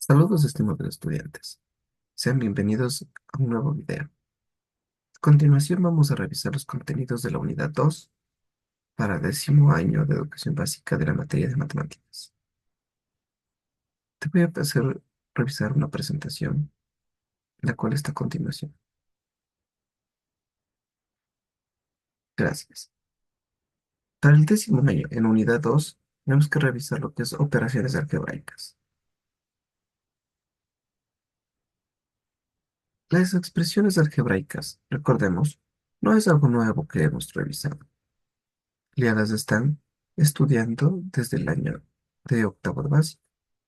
Saludos, estimados estudiantes. Sean bienvenidos a un nuevo video. A continuación vamos a revisar los contenidos de la unidad 2 para 10º año de educación básica de la materia de matemáticas. Te voy a hacer revisar una presentación, la cual está a continuación. Gracias. Para el 10º año, en unidad 2, tenemos que revisar lo que es operaciones algebraicas. Las expresiones algebraicas, recordemos, no es algo nuevo que hemos revisado. Ya las están estudiando desde el año de octavo de básico.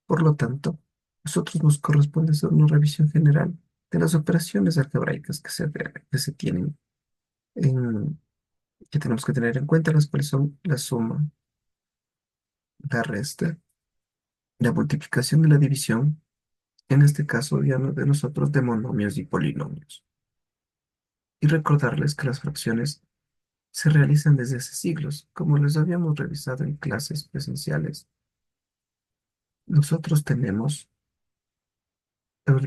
Por lo tanto, a nosotros nos corresponde hacer una revisión general de las operaciones algebraicas que se tienen que tenemos que tener en cuenta, las cuales son la suma, la resta, la multiplicación y la división, en este caso ya no de nosotros de monomios y polinomios. Y recordarles que las fracciones se realizan desde hace siglos, como les habíamos revisado en clases presenciales. Nosotros tenemos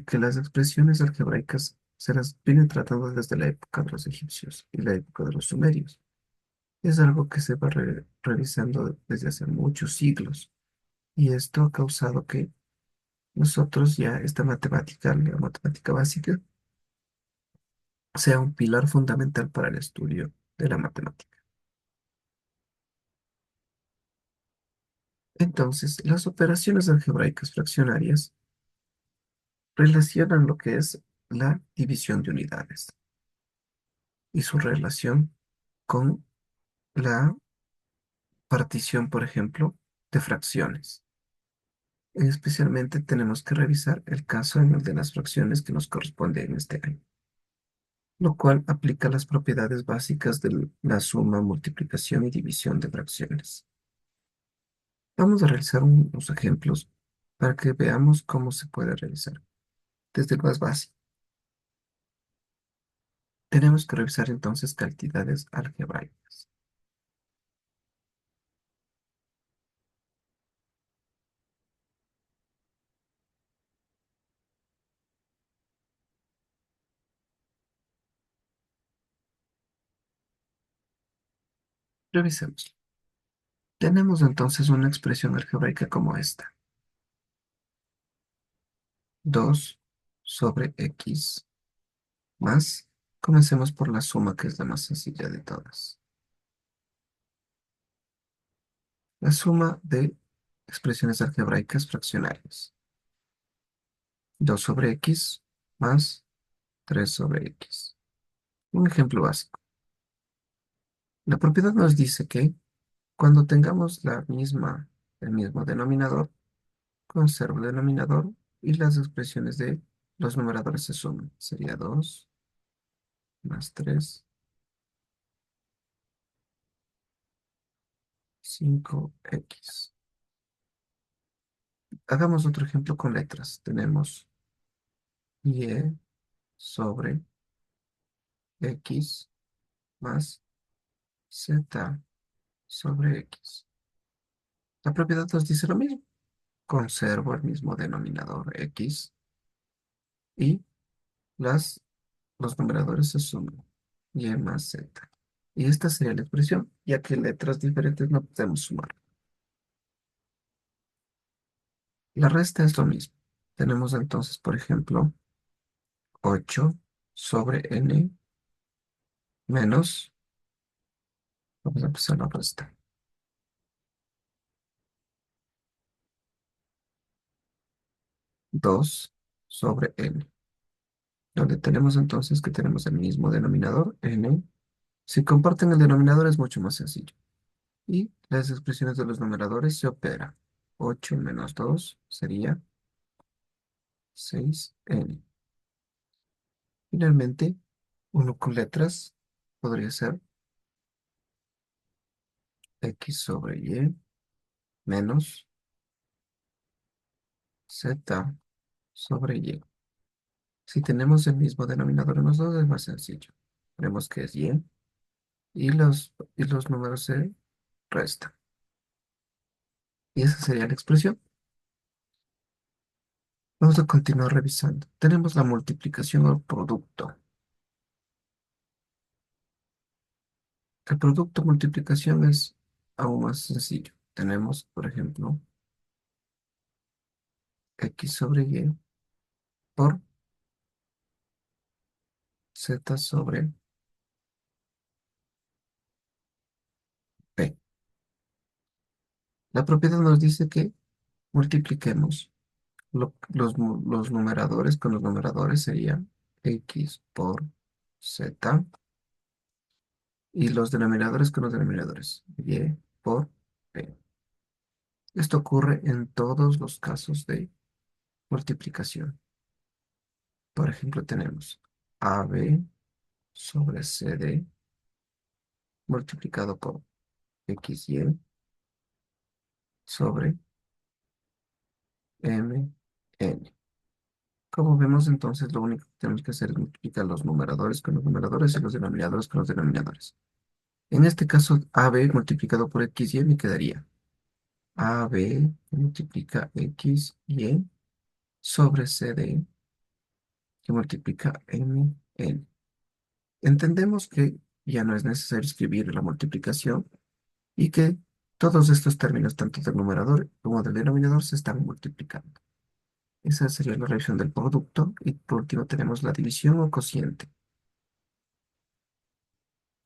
que las expresiones algebraicas se las vienen tratando desde la época de los egipcios y la época de los sumerios. Es algo que se va revisando desde hace muchos siglos y esto ha causado que nosotros ya esta matemática, la matemática básica, sea un pilar fundamental para el estudio de la matemática. Entonces, las operaciones algebraicas fraccionarias relacionan lo que es la división de unidades y su relación con la partición, por ejemplo, de fracciones. Especialmente tenemos que revisar el caso en el de las fracciones que nos corresponde en este año, lo cual aplica las propiedades básicas de la suma, multiplicación y división de fracciones. Vamos a realizar unos ejemplos para que veamos cómo se puede realizar. Desde el más básico, tenemos que revisar entonces cantidades algebraicas. Revisemos. Tenemos entonces una expresión algebraica como esta: 2 sobre x más, comencemos por la suma, que es la más sencilla de todas. La suma de expresiones algebraicas fraccionarias. 2 sobre x más 3 sobre x. Un ejemplo básico. La propiedad nos dice que cuando tengamos el mismo denominador, conservo el denominador y las expresiones de los numeradores se suman. Sería 2 más 3, 5x. Hagamos otro ejemplo con letras. Tenemos y sobre x más z sobre x. La propiedad nos dice lo mismo. Conservo el mismo denominador x y las, los numeradores se suman. Y más z. Y esta sería la expresión, ya que letras diferentes no podemos sumar. La resta es lo mismo. Tenemos entonces, por ejemplo, 8 sobre n menos, vamos a empezar la resta, 2 sobre n, donde tenemos entonces que tenemos el mismo denominador, n. Si comparten el denominador es mucho más sencillo. Y las expresiones de los numeradores se operan. 8 menos 2 sería 6n. Finalmente, uno con letras podría ser x sobre y menos z sobre y. Si tenemos el mismo denominador en los dos es más sencillo. Tenemos que es y los números se restan. Y esa sería la expresión. Vamos a continuar revisando. Tenemos la multiplicación al producto. El producto multiplicación es aún más sencillo. Tenemos, por ejemplo, x sobre y por z sobre p. La propiedad nos dice que multipliquemos los numeradores con los numeradores serían x por z y los denominadores con los denominadores y por p. Esto ocurre en todos los casos de multiplicación. Por ejemplo, tenemos AB sobre CD multiplicado por XY sobre MN. Como vemos, entonces lo único que tenemos que hacer es multiplicar los numeradores con los numeradores y los denominadores con los denominadores. En este caso, AB multiplicado por XY me quedaría AB multiplica XY sobre CD que multiplica MN. Entendemos que ya no es necesario escribir la multiplicación y que todos estos términos, tanto del numerador como del denominador, se están multiplicando. Esa sería la revisión del producto. Y por último tenemos la división o cociente,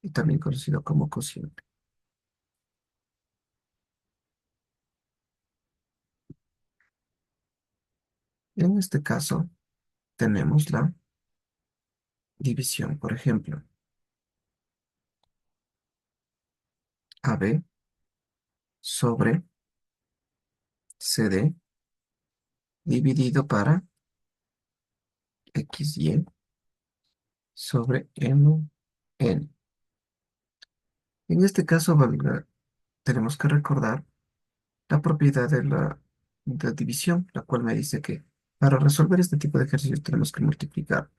y también conocido como cociente. En este caso tenemos la división, por ejemplo, AB sobre CD dividido para XY sobre MN. En este caso tenemos que recordar la propiedad de división, la cual me dice que para resolver este tipo de ejercicios tenemos que multiplicar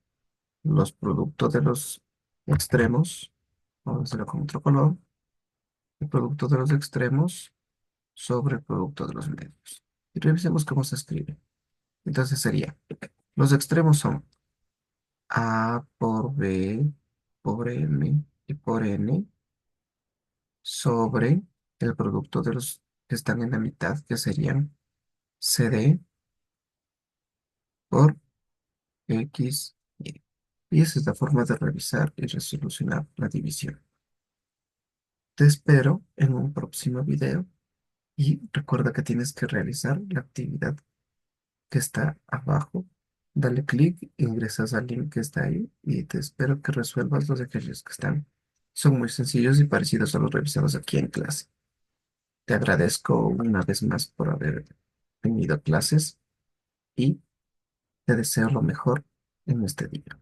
los productos de los extremos, vamos a hacerlo con otro color, el producto de los extremos sobre el producto de los medios. Y revisemos cómo se escribe. Entonces sería, los extremos son A por B por M y por N sobre el producto de los que están en la mitad, que serían CD por X, Y. Y esa es la forma de revisar y resolucionar la división. Te espero en un próximo video y recuerda que tienes que realizar la actividad que está abajo. Dale clic, ingresas al link que está ahí y te espero que resuelvas los ejercicios que están. Son muy sencillos y parecidos a los revisados aquí en clase. Te agradezco una vez más por haber venido a clases y te deseo lo mejor en este día.